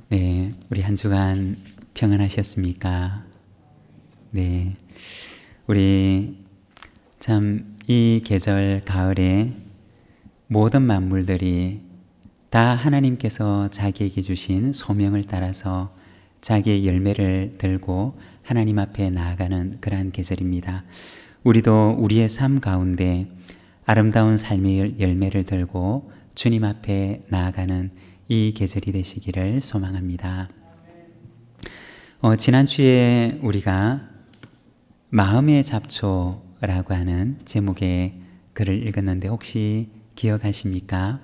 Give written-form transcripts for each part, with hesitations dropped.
네, 우리 한 주간 평안하셨습니까? 네, 우리 참 이 계절 가을에 모든 만물들이 다 하나님께서 자기에게 주신 소명을 따라서 자기의 열매를 들고 하나님 앞에 나아가는 그러한 계절입니다. 우리도 우리의 삶 가운데 아름다운 삶의 열매를 들고 주님 앞에 나아가는 이 계절이 되시기를 소망합니다. 지난주에 우리가 마음의 잡초라고 하는 제목의 글을 읽었는데 혹시 기억하십니까?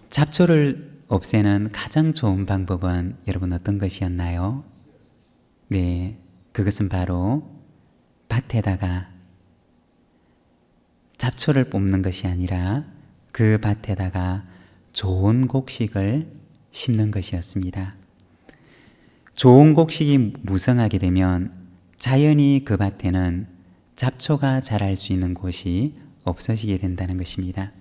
잡초를 없애는 가장 좋은 방법은 여러분 어떤 것이었나요? 네, 그것은 바로 밭에다가 잡초를 뽑는 것이 아니라 그 밭에다가 좋은 곡식을 심는 것이었습니다. 좋은 곡식이 무성하게 되면 자연히 그 밭에는 잡초가 자랄 수 있는 곳이 없어지게 된다는 것입니다.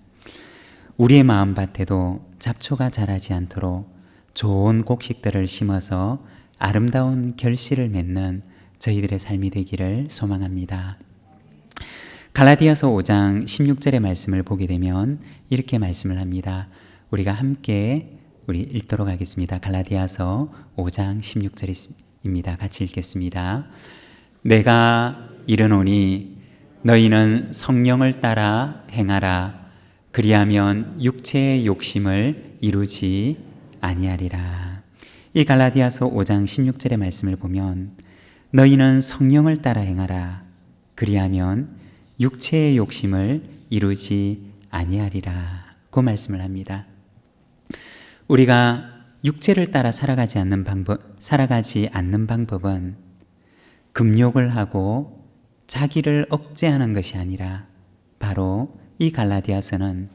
우리의 마음밭에도 잡초가 자라지 않도록 좋은 곡식들을 심어서 아름다운 결실을 맺는 저희들의 삶이 되기를 소망합니다. 갈라디아서 5장 16절의 말씀을 보게 되면 이렇게 말씀을 합니다. 우리가 함께 읽도록 하겠습니다. 갈라디아서 5장 16절입니다. 같이 읽겠습니다. 내가 이르노니 너희는 성령을 따라 행하라. 그리하면 육체의 욕심을 이루지 아니하리라. 이 갈라디아서 5장 16절의 말씀을 보면 너희는 성령을 따라 행하라. 그리하면 육체의 욕심을 이루지 아니하리라. 그 말씀을 합니다. 우리가 육체를 따라 살아가지 않는 방법은 금욕을 하고 자기를 억제하는 것이 아니라 바로 이 갈라디아서는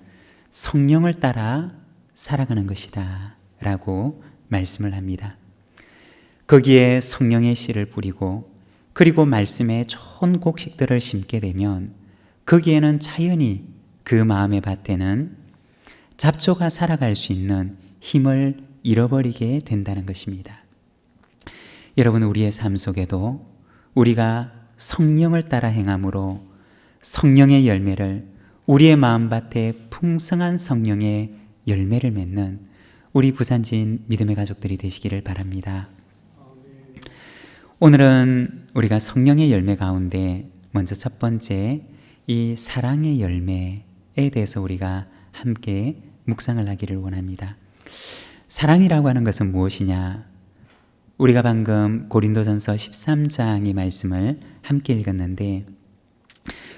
성령을 따라 살아가는 것이다 라고 말씀을 합니다. 거기에 성령의 씨를 뿌리고 그리고 말씀에 좋은 곡식들을 심게 되면 거기에는 자연히 그 마음의 밭에는 잡초가 살아갈 수 있는 힘을 잃어버리게 된다는 것입니다. 여러분, 우리의 삶 속에도 우리가 성령을 따라 행함으로 성령의 열매를 우리의 마음밭에 풍성한 성령의 열매를 맺는 우리 부산지인 믿음의 가족들이 되시기를 바랍니다. 오늘은 우리가 성령의 열매 가운데 먼저 첫 번째 이 사랑의 열매에 대해서 우리가 함께 묵상을 하기를 원합니다. 사랑이라고 하는 것은 무엇이냐? 우리가 방금 고린도전서 13장의 말씀을 함께 읽었는데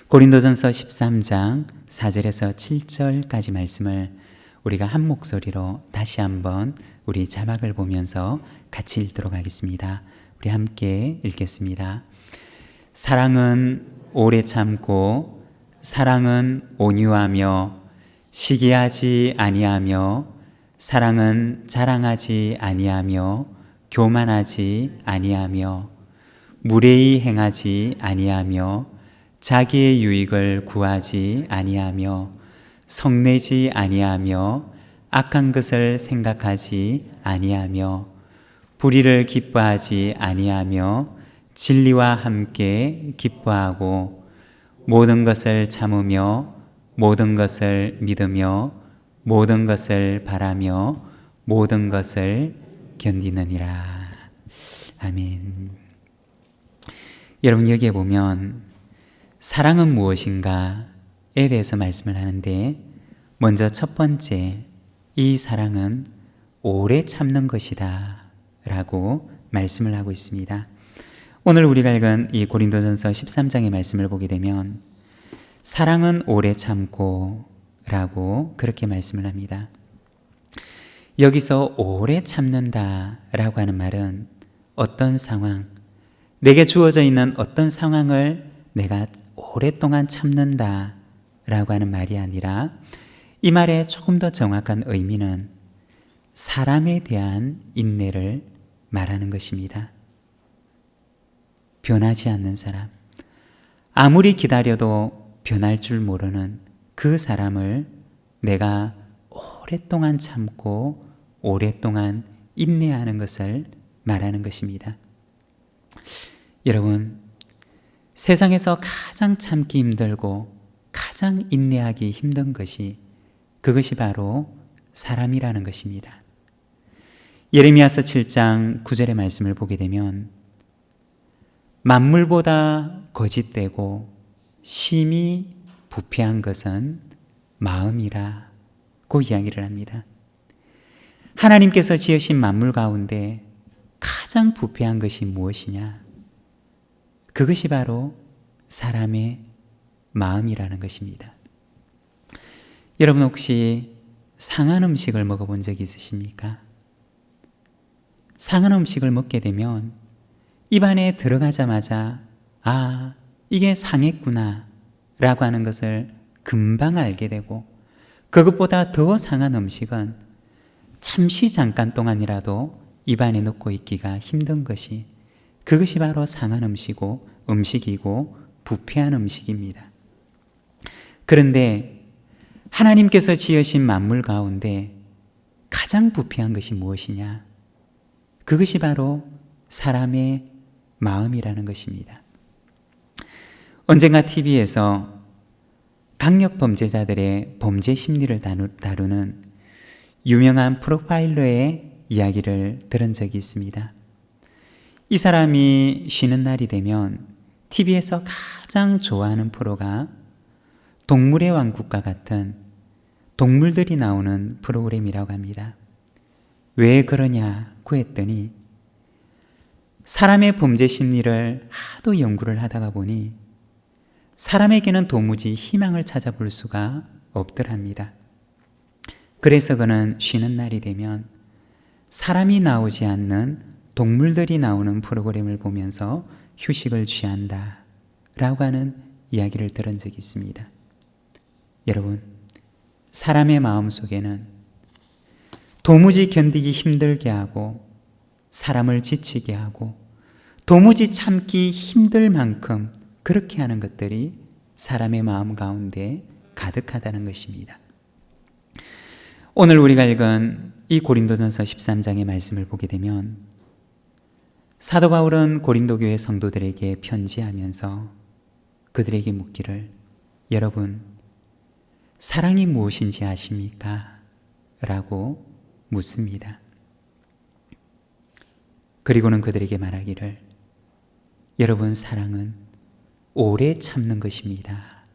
고린도전서 13장 4절에서 7절까지 말씀을 우리가 한 목소리로 다시 한번 우리 자막을 보면서 같이 읽도록 하겠습니다. 우리 함께 읽겠습니다. 사랑은 오래 참고 사랑은 온유하며 시기하지 아니하며 사랑은 자랑하지 아니하며 교만하지 아니하며 무례히 행하지 아니하며 자기의 유익을 구하지 아니하며 성내지 아니하며 악한 것을 생각하지 아니하며 불의를 기뻐하지 아니하며 진리와 함께 기뻐하고 모든 것을 참으며 모든 것을 믿으며 모든 것을 바라며 모든 것을 견디느니라. 아멘. 여러분, 여기에 보면 사랑은 무엇인가에 대해서 말씀을 하는데 먼저 첫 번째, 이 사랑은 오래 참는 것이다 라고 말씀을 하고 있습니다. 오늘 우리가 읽은 이 고린도전서 13장의 말씀을 보게 되면 사랑은 오래 참고 라고 그렇게 말씀을 합니다. 여기서 오래 참는다 라고 하는 말은 어떤 상황, 내게 주어져 있는 어떤 상황을 내가 오랫동안 참는다 라고 하는 말이 아니라 이 말의 조금 더 정확한 의미는 사람에 대한 인내를 말하는 것입니다. 변하지 않는 사람, 아무리 기다려도 변할 줄 모르는 그 사람을 내가 오랫동안 참고 오랫동안 인내하는 것을 말하는 것입니다. 여러분, 세상에서 가장 참기 힘들고 가장 인내하기 힘든 것이 그것이 바로 사람이라는 것입니다. 예레미야서 7장 9절의 말씀을 보게 되면 만물보다 거짓되고 심히 부패한 것은 마음이라고 이야기를 합니다. 하나님께서 지으신 만물 가운데 가장 부패한 것이 무엇이냐? 그것이 바로 사람의 마음이라는 것입니다. 여러분 혹시 상한 음식을 먹어본 적 있으십니까? 상한 음식을 먹게 되면 입안에 들어가자마자 아, 이게 상했구나 라고 하는 것을 금방 알게 되고, 그것보다 더 상한 음식은 잠시 잠깐 동안이라도 입안에 넣고 있기가 힘든 것이, 그것이 바로 상한 음식이고 부패한 음식입니다. 그런데 하나님께서 지으신 만물 가운데 가장 부패한 것이 무엇이냐? 그것이 바로 사람의 마음이라는 것입니다. 언젠가 TV에서 강력 범죄자들의 범죄 심리를 다루는 유명한 프로파일러의 이야기를 들은 적이 있습니다. 이 사람이 쉬는 날이 되면 TV에서 가장 좋아하는 프로가 동물의 왕국과 같은 동물들이 나오는 프로그램이라고 합니다. 왜 그러냐고 했더니 사람의 범죄 심리를 하도 연구를 하다가 보니 사람에게는 도무지 희망을 찾아볼 수가 없더랍니다. 그래서 그는 쉬는 날이 되면 사람이 나오지 않는 동물들이 나오는 프로그램을 보면서 휴식을 취한다 라고 하는 이야기를 들은 적이 있습니다. 여러분, 사람의 마음 속에는 도무지 견디기 힘들게 하고 사람을 지치게 하고 도무지 참기 힘들 만큼 그렇게 하는 것들이 사람의 마음 가운데 가득하다는 것입니다. 오늘 우리가 읽은 이 고린도전서 13장의 말씀을 보게 되면 사도 바울은 고린도 교회 성도들에게 편지하면서 그들에게 묻기를, 여러분 사랑이 무엇인지 아십니까? 라고 묻습니다. 그리고는 그들에게 말하기를, 여러분 사랑은 오래 참는 것입니다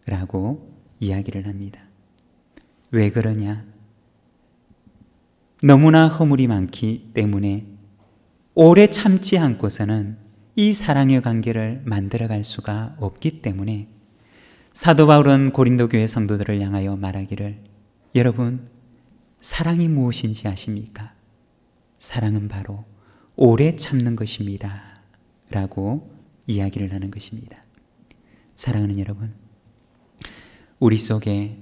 라고 이야기를 합니다. 왜 그러냐? 너무나 허물이 많기 때문에 오래 참지 않고서는 이 사랑의 관계를 만들어갈 수가 없기 때문에 사도 바울은 고린도 교회 성도들을 향하여 말하기를, 여러분 사랑이 무엇인지 아십니까? 사랑은 바로 오래 참는 것입니다 라고 이야기를 하는 것입니다. 사랑하는 여러분, 우리 속에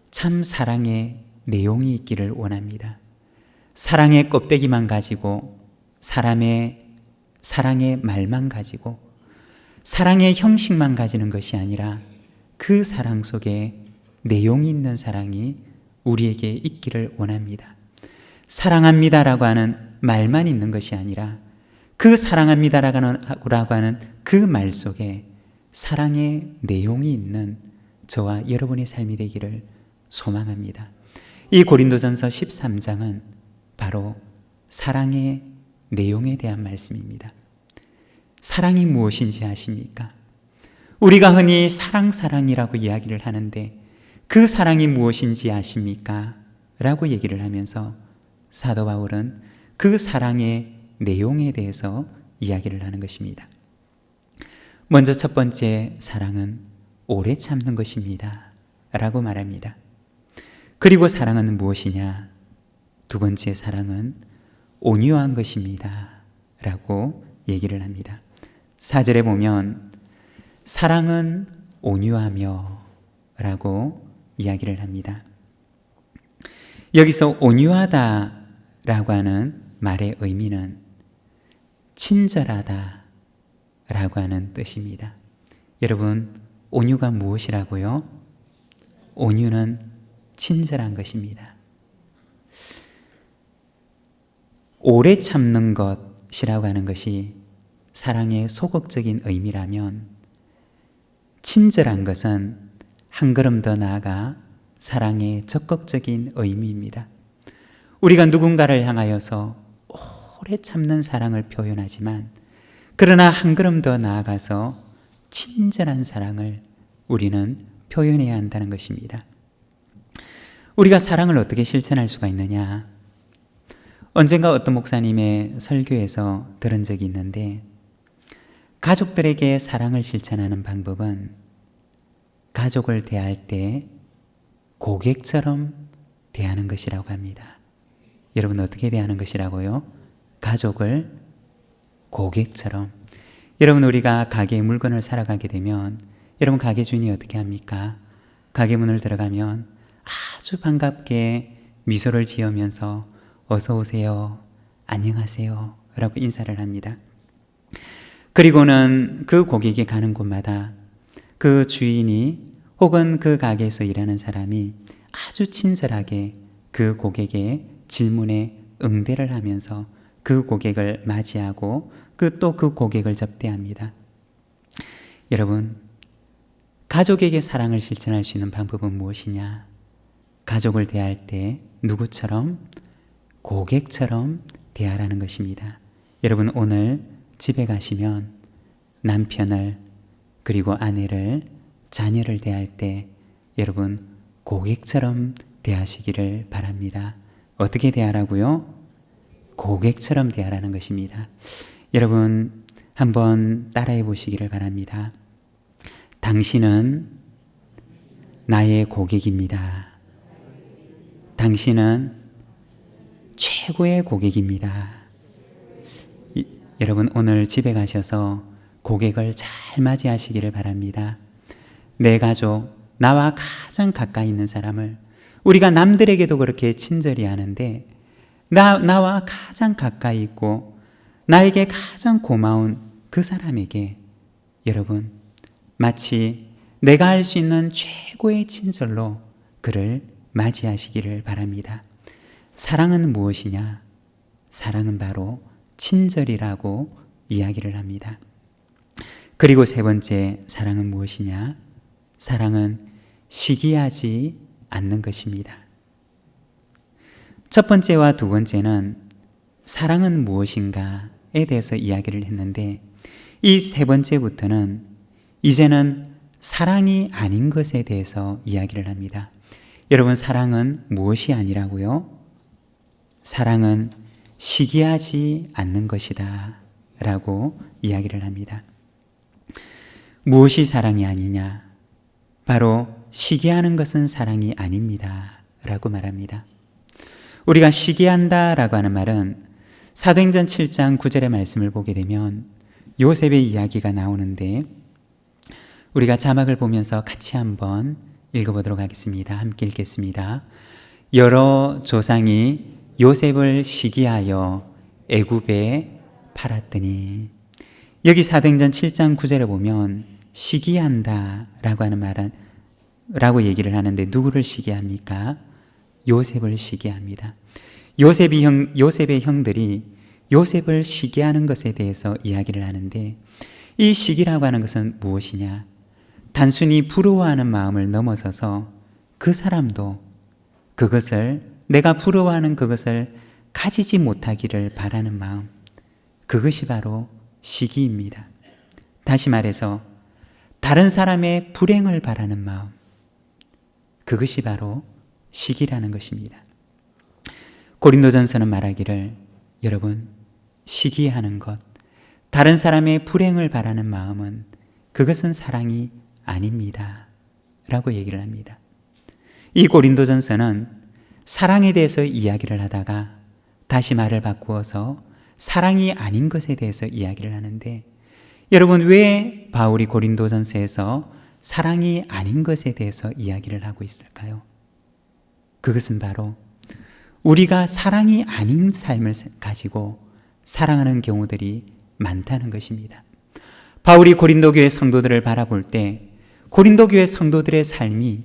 참 사랑의 내용이 있기를 원합니다. 사랑의 껍데기만 가지고 사랑의 말만 가지고 사랑의 형식만 가지는 것이 아니라 그 사랑 속에 내용이 있는 사랑이 우리에게 있기를 원합니다. 사랑합니다라고 하는 말만 있는 것이 아니라 그 사랑합니다라고 하는 그 말 속에 사랑의 내용이 있는 저와 여러분의 삶이 되기를 소망합니다. 이 고린도전서 13장은 바로 사랑의 내용에 대한 말씀입니다. 사랑이 무엇인지 아십니까? 우리가 흔히 사랑이라고 이야기를 하는데 그 사랑이 무엇인지 아십니까? 라고 얘기를 하면서 사도 바울은 그 사랑의 내용에 대해서 이야기를 하는 것입니다. 먼저 첫 번째 사랑은 오래 참는 것입니다 라고 말합니다. 그리고 사랑은 무엇이냐? 두 번째 사랑은 온유한 것입니다 라고 얘기를 합니다. 4절에 보면 사랑은 온유하며 라고 이야기를 합니다. 여기서 온유하다 라고 하는 말의 의미는 친절하다 라고 하는 뜻입니다. 여러분, 온유가 무엇이라고요? 온유는 친절한 것입니다. 오래 참는 것이라고 하는 것이 사랑의 소극적인 의미라면 친절한 것은 한 걸음 더 나아가 사랑의 적극적인 의미입니다. 우리가 누군가를 향하여서 오래 참는 사랑을 표현하지만 그러나 한 걸음 더 나아가서 친절한 사랑을 우리는 표현해야 한다는 것입니다. 우리가 사랑을 어떻게 실천할 수가 있느냐? 언젠가 어떤 목사님의 설교에서 들은 적이 있는데 가족들에게 사랑을 실천하는 방법은 가족을 대할 때 고객처럼 대하는 것이라고 합니다. 여러분 어떻게 대하는 것이라고요? 가족을 고객처럼. 여러분 우리가 가게에 물건을 사러 가게 되면 여러분 가게 주인이 어떻게 합니까? 가게 문을 들어가면 아주 반갑게 미소를 지으면서 어서 오세요, 안녕하세요 라고 인사를 합니다. 그리고는 그 고객이 가는 곳마다 그 주인이 혹은 그 가게에서 일하는 사람이 아주 친절하게 그 고객의 질문에 응대를 하면서 그 고객을 맞이하고 또 그 고객을 접대합니다. 여러분, 가족에게 사랑을 실천할 수 있는 방법은 무엇이냐? 가족을 대할 때 누구처럼? 고객처럼 대하라는 것입니다. 여러분 오늘 집에 가시면 남편을 그리고 아내를 자녀를 대할 때 여러분 고객처럼 대하시기를 바랍니다. 어떻게 대하라고요? 고객처럼 대하라는 것입니다. 여러분 한번 따라해 보시기를 바랍니다. 당신은 나의 고객입니다. 당신은 최고의 고객입니다. 여러분 오늘 집에 가셔서 고객을 잘 맞이하시기를 바랍니다. 내 가족, 나와 가장 가까이 있는 사람을 우리가 남들에게도 그렇게 친절히 하는데 나와 가장 가까이 있고 나에게 가장 고마운 그 사람에게 여러분 마치 내가 할 수 있는 최고의 친절로 그를 맞이하시기를 바랍니다. 사랑은 무엇이냐? 사랑은 바로 친절이라고 이야기를 합니다. 그리고 세 번째 사랑은 무엇이냐? 사랑은 시기하지 않는 것입니다. 첫 번째와 두 번째는 사랑은 무엇인가에 대해서 이야기를 했는데 이 세 번째부터는 이제는 사랑이 아닌 것에 대해서 이야기를 합니다. 여러분 사랑은 무엇이 아니라고요? 사랑은 시기하지 않는 것이다 라고 이야기를 합니다. 무엇이 사랑이 아니냐? 바로 시기하는 것은 사랑이 아닙니다 라고 말합니다. 우리가 시기한다 라고 하는 말은 사도행전 7장 9절의 말씀을 보게 되면 요셉의 이야기가 나오는데 우리가 자막을 보면서 같이 한번 읽어보도록 하겠습니다. 함께 읽겠습니다. 여러 조상이 요셉을 시기하여 애굽에 팔았더니 여기 사도행전 7장 9절에 보면 시기한다 라고 하는 말은 라고 얘기를 하는데 누구를 시기합니까? 요셉을 시기합니다. 요셉의 형들이 요셉을 시기하는 것에 대해서 이야기를 하는데 이 시기라고 하는 것은 무엇이냐? 단순히 부러워하는 마음을 넘어서서 그 사람도 그것을 내가 부러워하는 그것을 가지지 못하기를 바라는 마음, 그것이 바로 시기입니다. 다시 말해서 다른 사람의 불행을 바라는 마음, 그것이 바로 시기라는 것입니다. 고린도전서는 말하기를 여러분 시기하는 것, 다른 사람의 불행을 바라는 마음은 그것은 사랑이 아닙니다 라고 얘기를 합니다. 이 고린도전서는 사랑에 대해서 이야기를 하다가 다시 말을 바꾸어서 사랑이 아닌 것에 대해서 이야기를 하는데 여러분 왜 바울이 고린도전서에서 사랑이 아닌 것에 대해서 이야기를 하고 있을까요? 그것은 바로 우리가 사랑이 아닌 삶을 가지고 사랑하는 경우들이 많다는 것입니다. 바울이 고린도 교회 성도들을 바라볼 때 고린도 교회 성도들의 삶이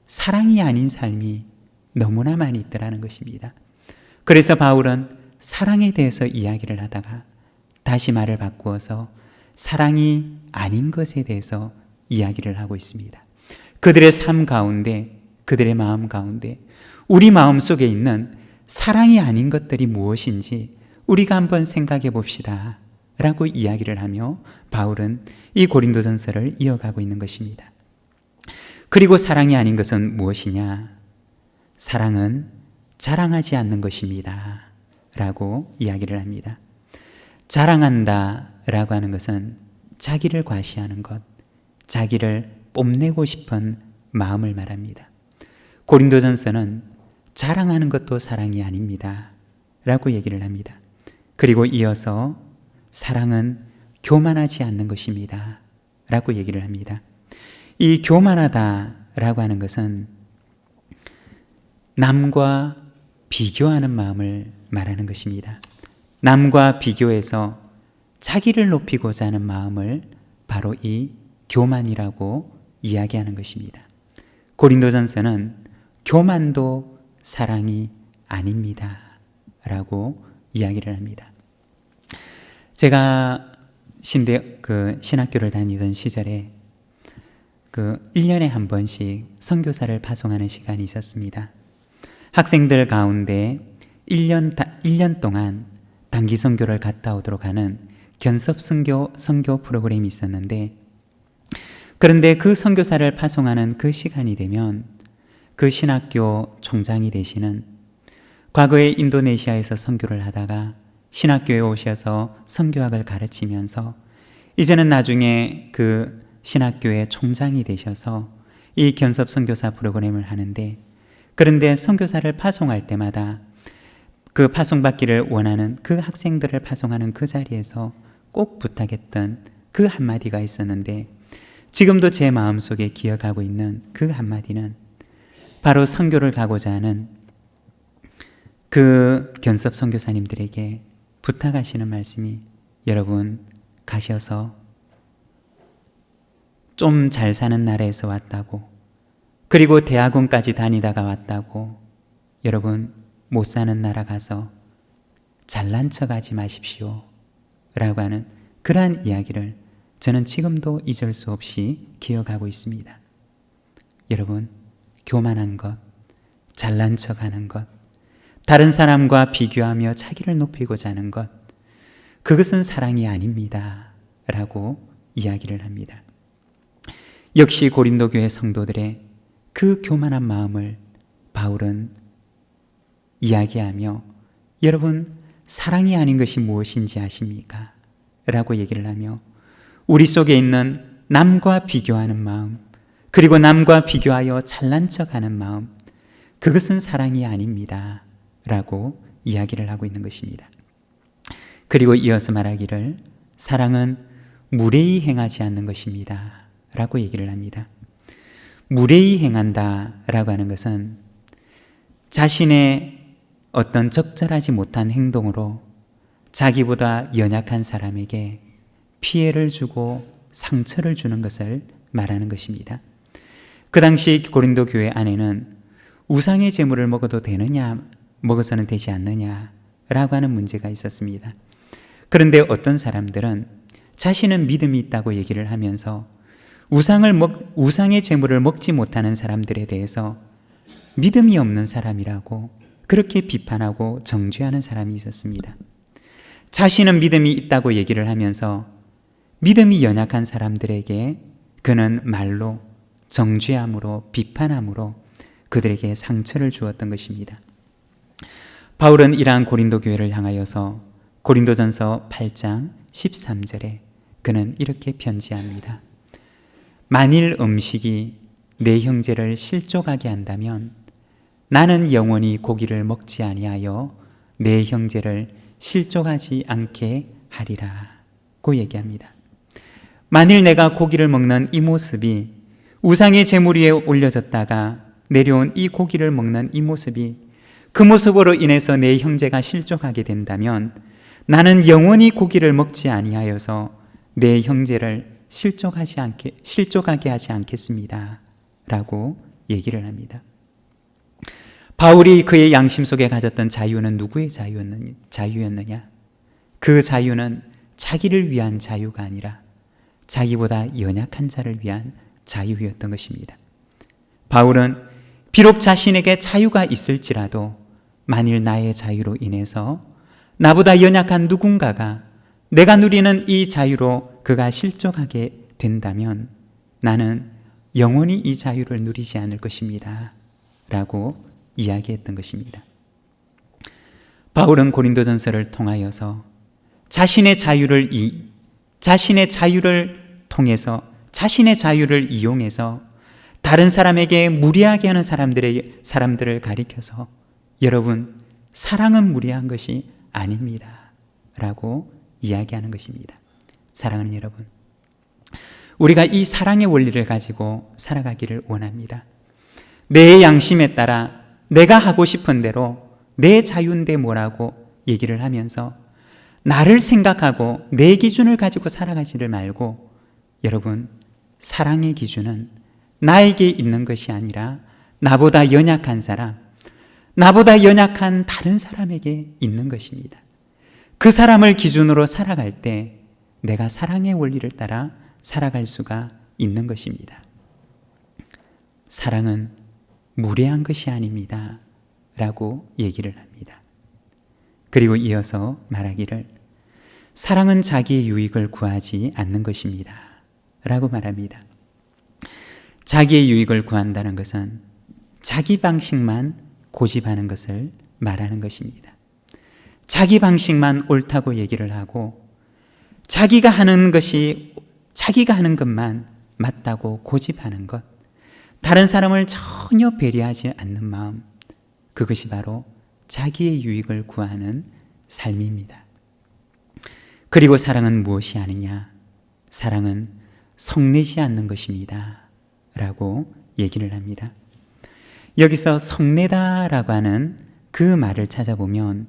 사랑이 아닌 삶이 너무나 많이 있더라는 것입니다. 그래서 바울은 사랑에 대해서 이야기를 하다가 다시 말을 바꾸어서 사랑이 아닌 것에 대해서 이야기를 하고 있습니다. 그들의 삶 가운데, 그들의 마음 가운데 우리 마음 속에 있는 사랑이 아닌 것들이 무엇인지 우리가 한번 생각해 봅시다 라고 이야기를 하며 바울은 이 고린도전서를 이어가고 있는 것입니다. 그리고 사랑이 아닌 것은 무엇이냐? 사랑은 자랑하지 않는 것입니다 라고 이야기를 합니다. 자랑한다 라고 하는 것은 자기를 과시하는 것, 자기를 뽐내고 싶은 마음을 말합니다. 고린도전서는 자랑하는 것도 사랑이 아닙니다 라고 얘기를 합니다. 그리고 이어서 사랑은 교만하지 않는 것입니다 라고 얘기를 합니다. 이 교만하다 라고 하는 것은 남과 비교하는 마음을 말하는 것입니다. 남과 비교해서 자기를 높이고자 하는 마음을 바로 이 교만이라고 이야기하는 것입니다. 고린도전서는 교만도 사랑이 아닙니다 라고 이야기를 합니다. 제가 신학교를 다니던 시절에 1년에 한 번씩 선교사를 파송하는 시간이 있었습니다. 학생들 가운데 1년 동안 단기 선교를 갔다 오도록 하는 견습 선교 프로그램이 있었는데, 그런데 그 선교사를 파송하는 그 시간이 되면 그 신학교 총장이 되시는, 과거에 인도네시아에서 선교를 하다가 신학교에 오셔서 선교학을 가르치면서 이제는 나중에 그 신학교의 총장이 되셔서 이 견습 선교사 프로그램을 하는데, 그런데 선교사를 파송할 때마다 그 파송받기를 원하는 그 학생들을 파송하는 그 자리에서 꼭 부탁했던 그 한마디가 있었는데, 지금도 제 마음속에 기억하고 있는 그 한마디는 바로 선교를 가고자 하는 그 견습 선교사님들에게 부탁하시는 말씀이, 여러분 가셔서 좀 잘 사는 나라에서 왔다고, 그리고 대학원까지 다니다가 왔다고, 여러분 못 사는 나라 가서 잘난 척하지 마십시오 라고 하는 그러한 이야기를 저는 지금도 잊을 수 없이 기억하고 있습니다. 여러분, 교만한 것, 잘난 척하는 것, 다른 사람과 비교하며 자기를 높이고자 하는 것, 그것은 사랑이 아닙니다 라고 이야기를 합니다. 역시 고린도 교회 성도들의 그 교만한 마음을 바울은 이야기하며, 여러분 사랑이 아닌 것이 무엇인지 아십니까? 라고 얘기를 하며 우리 속에 있는 남과 비교하는 마음, 그리고 남과 비교하여 잘난 척하는 마음, 그것은 사랑이 아닙니다 라고 이야기를 하고 있는 것입니다. 그리고 이어서 말하기를, 사랑은 무례히 행하지 않는 것입니다 라고 얘기를 합니다. 무례히 행한다 라고 하는 것은 자신의 어떤 적절하지 못한 행동으로 자기보다 연약한 사람에게 피해를 주고 상처를 주는 것을 말하는 것입니다. 그 당시 고린도 교회 안에는 우상의 제물을 먹어도 되느냐, 먹어서는 되지 않느냐 라고 하는 문제가 있었습니다. 그런데 어떤 사람들은 자신은 믿음이 있다고 얘기를 하면서 우상의 제물을 먹지 못하는 사람들에 대해서 믿음이 없는 사람이라고 그렇게 비판하고 정죄하는 사람이 있었습니다. 자신은 믿음이 있다고 얘기를 하면서 믿음이 연약한 사람들에게 그는 말로 정죄함으로 비판함으로 그들에게 상처를 주었던 것입니다. 바울은 이러한 고린도 교회를 향하여서 고린도전서 8장 13절에 그는 이렇게 편지합니다. 만일 음식이 내 형제를 실족하게 한다면 나는 영원히 고기를 먹지 아니하여 내 형제를 실족하지 않게 하리라고 얘기합니다. 만일 내가 고기를 먹는 이 모습이 우상의 제물 위에 올려졌다가 내려온 이 고기를 먹는 이 모습이 그 모습으로 인해서 내 형제가 실족하게 된다면 나는 영원히 고기를 먹지 아니하여서 내 형제를 실족하게 하지 않겠습니다 라고 얘기를 합니다. 바울이 그의 양심 속에 가졌던 자유는 누구의 자유였느냐? 그 자유는 자기를 위한 자유가 아니라 자기보다 연약한 자를 위한 자유였던 것입니다. 바울은 비록 자신에게 자유가 있을지라도 만일 나의 자유로 인해서 나보다 연약한 누군가가 내가 누리는 이 자유로 그가 실족하게 된다면 나는 영원히 이 자유를 누리지 않을 것입니다. 라고 이야기했던 것입니다. 바울은 고린도전서를 통하여서 자신의 자유를 통해서 자신의 자유를 이용해서 다른 사람에게 무리하게 하는 사람들을 가리켜서 여러분, 사랑은 무리한 것이 아닙니다. 라고 이야기하는 것입니다. 사랑하는 여러분, 우리가 이 사랑의 원리를 가지고 살아가기를 원합니다. 내 양심에 따라 내가 하고 싶은 대로 내 자유인데 뭐라고 얘기를 하면서 나를 생각하고 내 기준을 가지고 살아가지를 말고 여러분, 사랑의 기준은 나에게 있는 것이 아니라 나보다 연약한 사람, 나보다 연약한 다른 사람에게 있는 것입니다. 그 사람을 기준으로 살아갈 때 내가 사랑의 원리를 따라 살아갈 수가 있는 것입니다. 사랑은 무례한 것이 아닙니다. 라고 얘기를 합니다. 그리고 이어서 말하기를 사랑은 자기의 유익을 구하지 않는 것입니다. 라고 말합니다. 자기의 유익을 구한다는 것은 자기 방식만 고집하는 것을 말하는 것입니다. 자기 방식만 옳다고 얘기를 하고 자기가 하는 것만 맞다고 고집하는 것, 다른 사람을 전혀 배려하지 않는 마음, 그것이 바로 자기의 유익을 구하는 삶입니다. 그리고 사랑은 무엇이 아니냐? 사랑은 성내지 않는 것입니다. 라고 얘기를 합니다. 여기서 성내다라고 하는 그 말을 찾아보면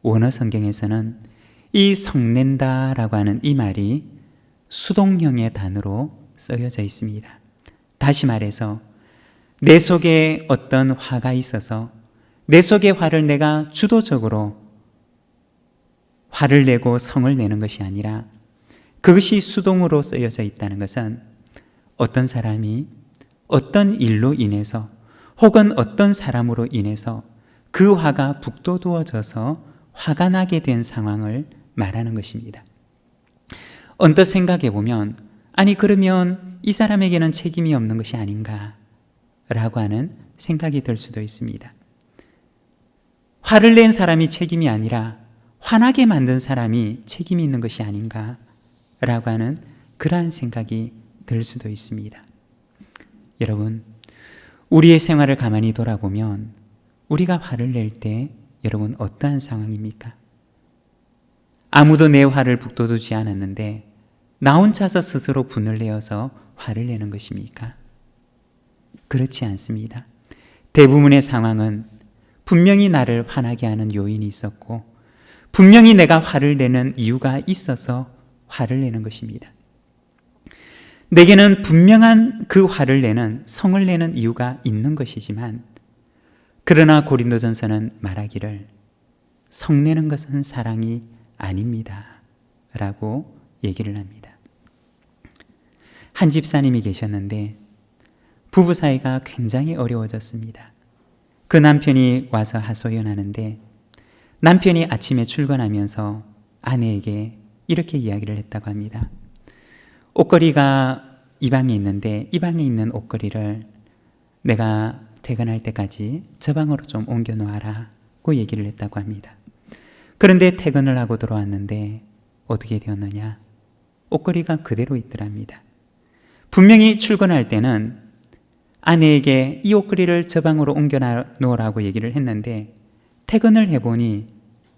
원어 성경에서는 이 성낸다라고 하는 이 말이 수동형의 단어로 쓰여져 있습니다. 다시 말해서 내 속에 어떤 화가 있어서 내 속의 화를 내가 주도적으로 화를 내고 성을 내는 것이 아니라 그것이 수동으로 쓰여져 있다는 것은 어떤 사람이 어떤 일로 인해서 혹은 어떤 사람으로 인해서 그 화가 북돋우어져서 화가 나게 된 상황을 말하는 것입니다. 언뜻 생각해 보면 아니 그러면 이 사람에게는 책임이 없는 것이 아닌가 라고 하는 생각이 들 수도 있습니다. 화를 낸 사람이 책임이 아니라 화나게 만든 사람이 책임이 있는 것이 아닌가 라고 하는 그러한 생각이 들 수도 있습니다. 여러분, 우리의 생활을 가만히 돌아보면 우리가 화를 낼 때 여러분 어떠한 상황입니까? 아무도 내 화를 북돋우지 않았는데 나 혼자서 스스로 분을 내어서 화를 내는 것입니까? 그렇지 않습니다. 대부분의 상황은 분명히 나를 화나게 하는 요인이 있었고 분명히 내가 화를 내는 이유가 있어서 화를 내는 것입니다. 내게는 분명한 그 화를 내는 성을 내는 이유가 있는 것이지만 그러나 고린도전서는 말하기를 성내는 것은 사랑이 아닙니다. 라고 얘기를 합니다. 한 집사님이 계셨는데 부부 사이가 굉장히 어려워졌습니다. 그 남편이 와서 하소연하는데 남편이 아침에 출근하면서 아내에게 이렇게 이야기를 했다고 합니다. 옷걸이가 이 방에 있는데 이 방에 있는 옷걸이를 내가 퇴근할 때까지 저 방으로 좀 옮겨 놓아라고 얘기를 했다고 합니다. 그런데 퇴근을 하고 들어왔는데 어떻게 되었느냐? 옷걸이가 그대로 있더랍니다. 분명히 출근할 때는 아내에게 이 옷걸이를 저 방으로 옮겨 놓으라고 얘기를 했는데 퇴근을 해보니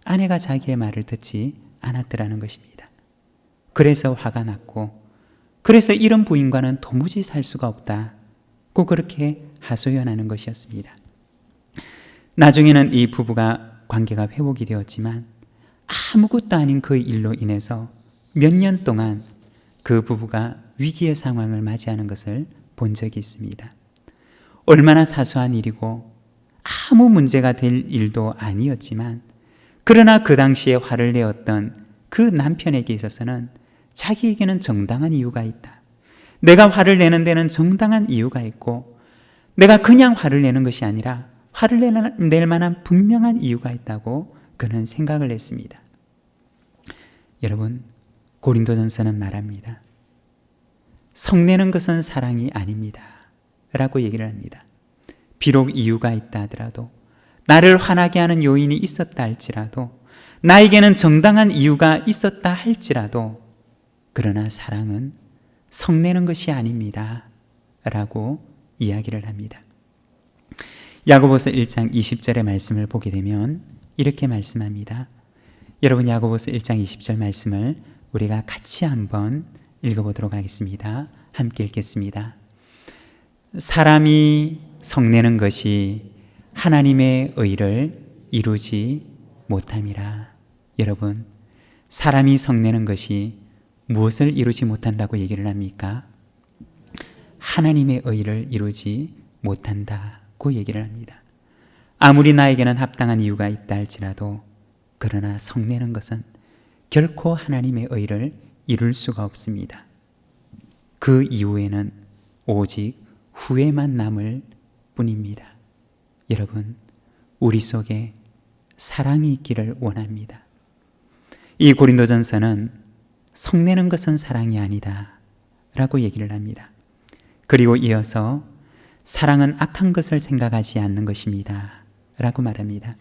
아내가 자기의 말을 듣지 않았더라는 것입니다. 그래서 화가 났고 그래서 이런 부인과는 도무지 살 수가 없다고 그렇게 하소연하는 것이었습니다. 나중에는 이 부부가 관계가 회복이 되었지만 아무것도 아닌 그 일로 인해서 몇 년 동안 그 부부가 위기의 상황을 맞이하는 것을 본 적이 있습니다. 얼마나 사소한 일이고 아무 문제가 될 일도 아니었지만, 그러나 그 당시에 화를 내었던 그 남편에게 있어서는 자기에게는 정당한 이유가 있다. 내가 화를 내는 데는 정당한 이유가 있고, 내가 그냥 화를 내는 것이 아니라 화를 낼 만한 분명한 이유가 있다고 그는 생각을 했습니다. 여러분, 고린도전서는 말합니다. 성내는 것은 사랑이 아닙니다 라고 얘기를 합니다. 비록 이유가 있다 하더라도, 나를 화나게 하는 요인이 있었다 할지라도, 나에게는 정당한 이유가 있었다 할지라도, 그러나 사랑은 성내는 것이 아닙니다 라고 이야기를 합니다. 야고보서 1장 20절의 말씀을 보게 되면 이렇게 말씀합니다. 여러분, 야고보서 1장 20절 말씀을 우리가 같이 한번 읽어보도록 하겠습니다. 함께 읽겠습니다. 사람이 성내는 것이 하나님의 의를 이루지 못함이라. 여러분, 사람이 성내는 것이 무엇을 이루지 못한다고 얘기를 합니까? 하나님의 의를 이루지 못한다고 얘기를 합니다. 아무리 나에게는 합당한 이유가 있다 할지라도, 그러나 성내는 것은 결코 하나님의 의를 이룰 수가 없습니다. 그 이후에는 오직 후회만 남을 뿐입니다. 여러분, 우리 속에 사랑이 있기를 원합니다. 이 고린도전서는 성내는 것은 사랑이 아니다 라고 얘기를 합니다. 그리고 이어서 사랑은 악한 것을 생각하지 않는 것입니다 라고 말합니다.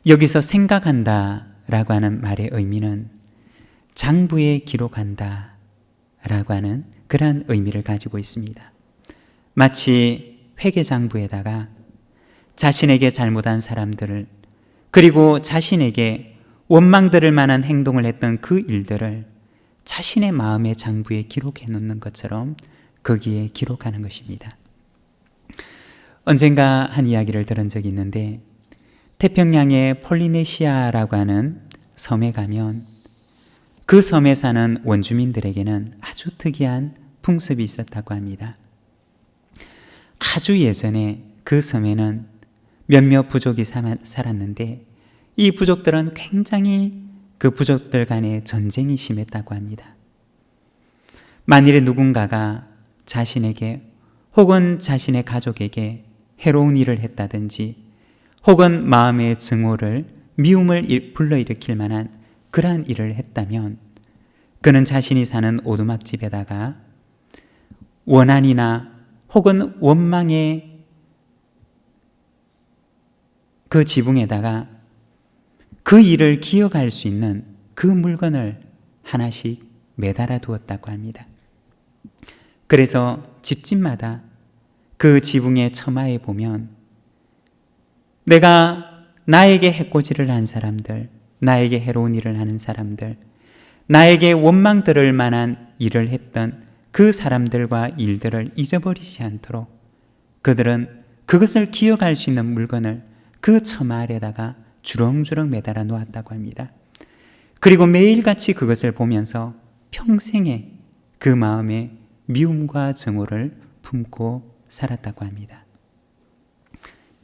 여기서 생각한다 라고 하는 말의 의미는 장부에 기록한다 라고 하는 그러한 의미를 가지고 있습니다. 마치 회계장부에다가 자신에게 잘못한 사람들을, 그리고 자신에게 원망들을 만한 행동을 했던 그 일들을 자신의 마음의 장부에 기록해 놓는 것처럼 거기에 기록하는 것입니다. 언젠가 한 이야기를 들은 적이 있는데, 태평양의 폴리네시아라고 하는 섬에 가면 그 섬에 사는 원주민들에게는 아주 특이한 풍습이 있었다고 합니다. 아주 예전에 그 섬에는 몇몇 부족이 살았는데, 이 부족들은 굉장히 그 부족들 간에 전쟁이 심했다고 합니다. 만일에 누군가가 자신에게 혹은 자신의 가족에게 해로운 일을 했다든지, 혹은 마음의 증오를, 미움을 불러일으킬 만한 그러한 일을 했다면, 그는 자신이 사는 오두막집에다가 원한이나 혹은 원망의 그 지붕에다가 그 일을 기억할 수 있는 그 물건을 하나씩 매달아 두었다고 합니다. 그래서 집집마다 그 지붕의 처마에 보면 내가 나에게 해코지를 한 사람들, 나에게 해로운 일을 하는 사람들, 나에게 원망 들을 만한 일을 했던 그 사람들과 일들을 잊어버리지 않도록 그들은 그것을 기억할 수 있는 물건을 그 처마 아래다가 주렁주렁 매달아 놓았다고 합니다. 그리고 매일같이 그것을 보면서 평생에 그 마음에 미움과 증오를 품고 살았다고 합니다.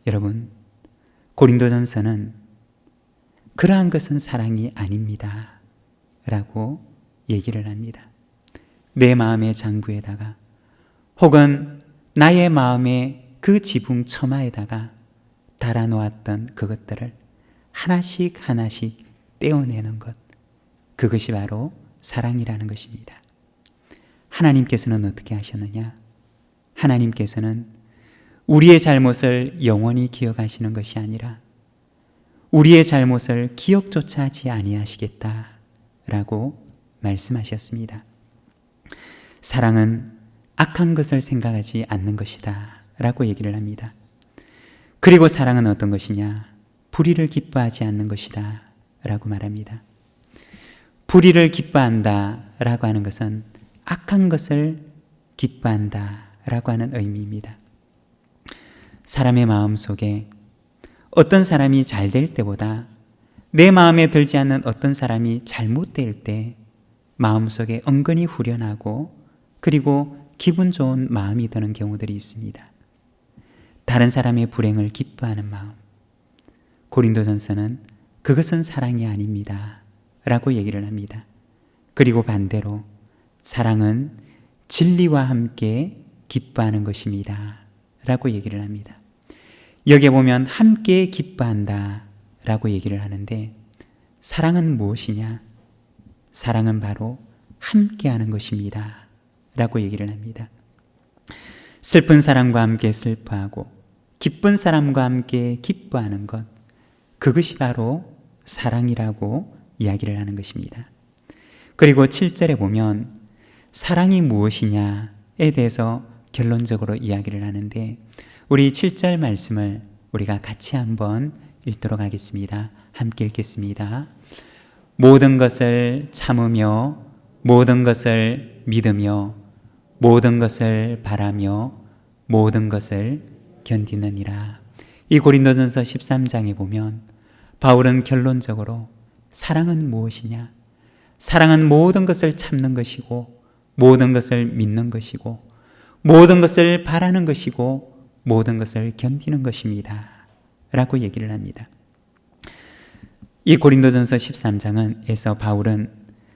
여러분, 고린도전서는 그러한 것은 사랑이 아닙니다 라고 얘기를 합니다. 내 마음의 장부에다가 혹은 나의 마음의 그 지붕 처마에다가 달아놓았던 그것들을 하나씩 하나씩 떼어내는 것, 그것이 바로 사랑이라는 것입니다. 하나님께서는 어떻게 하셨느냐? 하나님께서는 우리의 잘못을 영원히 기억하시는 것이 아니라 우리의 잘못을 기억조차 하지 아니하시겠다라고 말씀하셨습니다. 사랑은 악한 것을 생각하지 않는 것이다 라고 얘기를 합니다. 그리고 사랑은 어떤 것이냐? 불의를 기뻐하지 않는 것이다 라고 말합니다. 불의를 기뻐한다 라고 하는 것은 악한 것을 기뻐한다 라고 하는 의미입니다. 사람의 마음 속에 어떤 사람이 잘 될 때보다 내 마음에 들지 않는 어떤 사람이 잘못될 때 마음속에 은근히 후련하고 그리고 기분 좋은 마음이 드는 경우들이 있습니다. 다른 사람의 불행을 기뻐하는 마음. 고린도전서는 그것은 사랑이 아닙니다 라고 얘기를 합니다. 그리고 반대로 사랑은 진리와 함께 기뻐하는 것입니다 라고 얘기를 합니다. 여기에 보면 함께 기뻐한다 라고 얘기를 하는데, 사랑은 무엇이냐? 사랑은 바로 함께하는 것입니다 라고 얘기를 합니다. 슬픈 사람과 함께 슬퍼하고 기쁜 사람과 함께 기뻐하는 것, 그것이 바로 사랑이라고 이야기를 하는 것입니다. 그리고 7절에 보면 사랑이 무엇이냐에 대해서 결론적으로 이야기를 하는데, 우리 7절 말씀을 우리가 같이 한번 읽도록 하겠습니다. 함께 읽겠습니다. 모든 것을 참으며 모든 것을 믿으며 모든 것을 바라며 모든 것을 견디느니라. 이 고린도전서 13장에 보면 바울은 결론적으로 사랑은 무엇이냐? 사랑은 모든 것을 참는 것이고 모든 것을 믿는 것이고 모든 것을 바라는 것이고 모든 것을 견디는 것입니다 라고 얘기를 합니다. 이 고린도전서 13장에서 바울은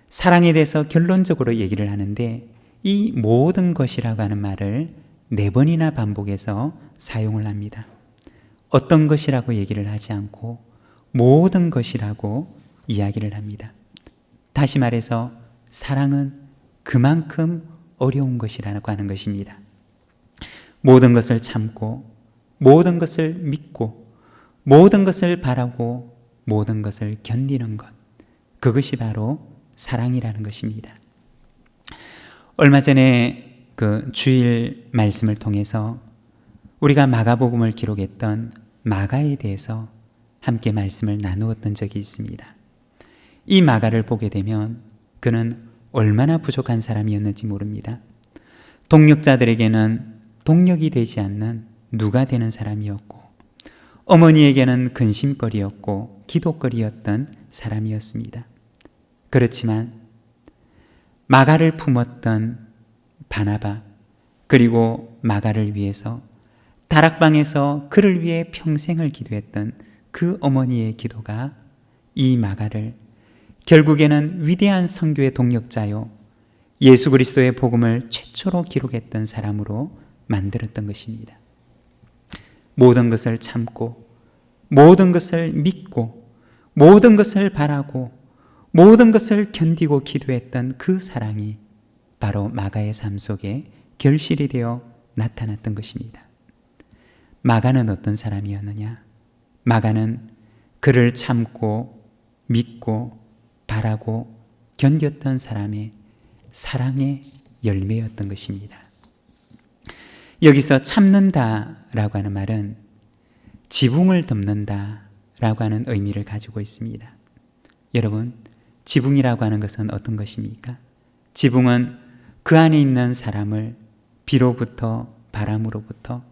사랑에 대해서 결론적으로 얘기를 하는데, 이 모든 것이라고 하는 말을 4번이나 반복해서 사용을 합니다. 어떤 것이라고 얘기를 하지 않고 모든 것이라고 이야기를 합니다. 다시 말해서 사랑은 그만큼 어려운 것이라고 하는 것입니다. 모든 것을 참고 모든 것을 믿고 모든 것을 바라고 모든 것을 견디는 것, 그것이 바로 사랑이라는 것입니다. 얼마 전에 그 주일 말씀을 통해서 우리가 마가복음을 기록했던 마가에 대해서 함께 말씀을 나누었던 적이 있습니다. 이 마가를 보게 되면 그는 얼마나 부족한 사람이었는지 모릅니다. 동력자들에게는 동력이 되지 않는 누가 되는 사람이었고, 어머니에게는 근심거리였고 기도거리였던 사람이었습니다. 그렇지만 마가를 품었던 바나바, 그리고 마가를 위해서 다락방에서 그를 위해 평생을 기도했던 그 어머니의 기도가 이 마가를 결국에는 위대한 선교의 동력자요, 예수 그리스도의 복음을 최초로 기록했던 사람으로 만들었던 것입니다. 모든 것을 참고 모든 것을 믿고 모든 것을 바라고 모든 것을 견디고 기도했던 그 사랑이 바로 마가의 삶 속에 결실이 되어 나타났던 것입니다. 마가는 어떤 사람이었느냐? 마가는 그를 참고 믿고 바라고 견뎠던 사람의 사랑의 열매였던 것입니다. 여기서 참는다라고 하는 말은 지붕을 덮는다라고 하는 의미를 가지고 있습니다. 여러분, 지붕이라고 하는 것은 어떤 것입니까? 지붕은 그 안에 있는 사람을 비로부터 바람으로부터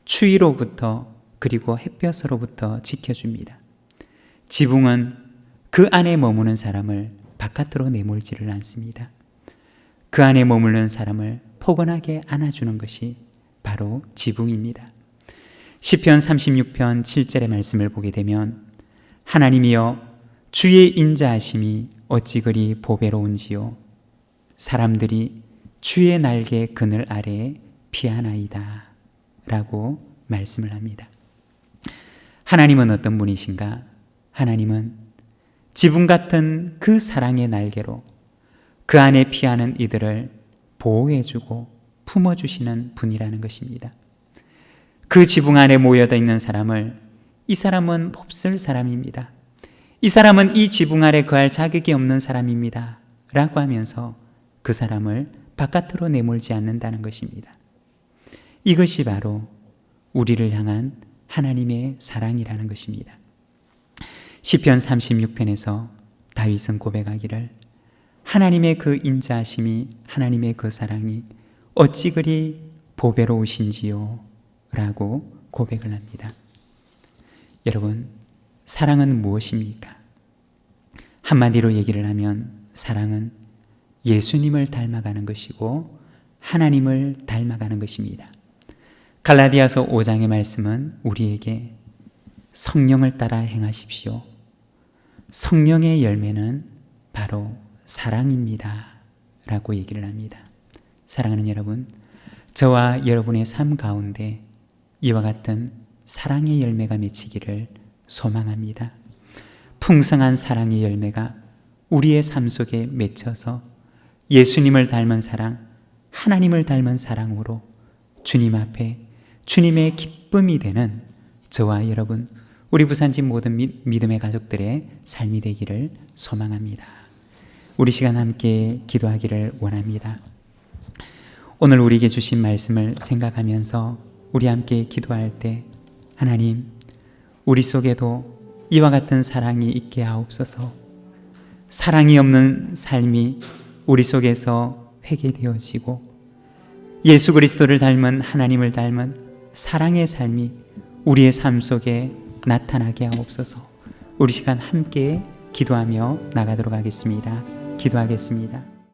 추위로부터 그리고 햇볕으로부터 지켜줍니다. 지붕은 그 안에 머무는 사람을 바깥으로 내몰지를 않습니다. 그 안에 머무는 사람을 포근하게 안아주는 것이 바로 지붕입니다. 시편 36편 7절의 말씀을 보게 되면 하나님이여 주의 인자하심이 어찌 그리 보배로운지요, 사람들이 주의 날개 그늘 아래에 피하나이다 라고 말씀을 합니다. 하나님은 어떤 분이신가? 하나님은 지붕 같은 그 사랑의 날개로 그 안에 피하는 이들을 보호해주고 품어주시는 분이라는 것입니다. 그 지붕 안에 모여져 있는 사람을 이 사람은 몹쓸 사람입니다, 이 사람은 이 지붕 아래 거할 자격이 없는 사람입니다 라고 하면서 그 사람을 바깥으로 내몰지 않는다는 것입니다. 이것이 바로 우리를 향한 하나님의 사랑이라는 것입니다. 시편 36편에서 다윗은 고백하기를 하나님의 그 인자하심이, 하나님의 그 사랑이 어찌 그리 보배로우신지요 라고 고백을 합니다. 여러분, 사랑은 무엇입니까? 한마디로 얘기를 하면 사랑은 예수님을 닮아가는 것이고 하나님을 닮아가는 것입니다. 갈라디아서 5장의 말씀은 우리에게 성령을 따라 행하십시오. 성령의 열매는 바로 사랑입니다 라고 얘기를 합니다. 사랑하는 여러분, 저와 여러분의 삶 가운데 이와 같은 사랑의 열매가 맺히기를 소망합니다. 풍성한 사랑의 열매가 우리의 삶 속에 맺혀서 예수님을 닮은 사랑, 하나님을 닮은 사랑으로 주님 앞에 주님의 기쁨이 되는 저와 여러분, 우리 부산집 모든 믿음의 가족들의 삶이 되기를 소망합니다. 우리 시간 함께 기도하기를 원합니다. 오늘 우리에게 주신 말씀을 생각하면서 우리 함께 기도할 때 하나님, 우리 속에도 이와 같은 사랑이 있게 하옵소서. 사랑이 없는 삶이 우리 속에서 회개되어지고 예수 그리스도를 닮은 하나님을 닮은 사랑의 삶이 우리의 삶 속에 나타나게 하옵소서. 우리 시간 함께 기도하며 나가도록 하겠습니다. 기도하겠습니다.